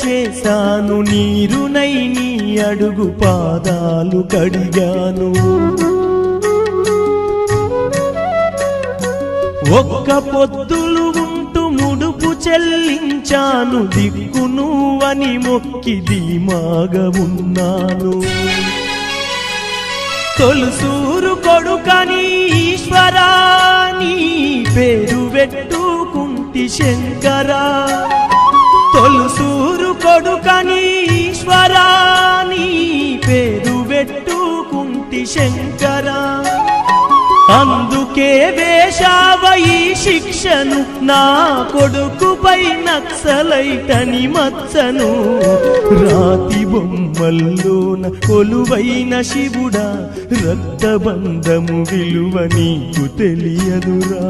చేశాను, నీరునై నీ అడుగు పాదాలు కడిగాను. ఒక్క పొద్దులు ఉంటూ ముడుపు చెల్లించాను, దిక్కు నువ్వని మొక్కి ధీమాగా ఉన్నాను. తొలుసూరు కొడుకని ఈశ్వరా నీ పేరు పెట్టుకుంటి శంకరా, తొలుసూరు కొడుకని ఈశ్వరా నీ పేరు పెట్టుకుంటి శంకరా. అందుకే వేశావ ఈ శిక్షను, నా కొడుకుపై నక్సలైటని మచ్చను. రాతి బొమ్మల్లోన కొలువైన శివుడా, రక్తబంధము విలువ నీకు తెలియదురా.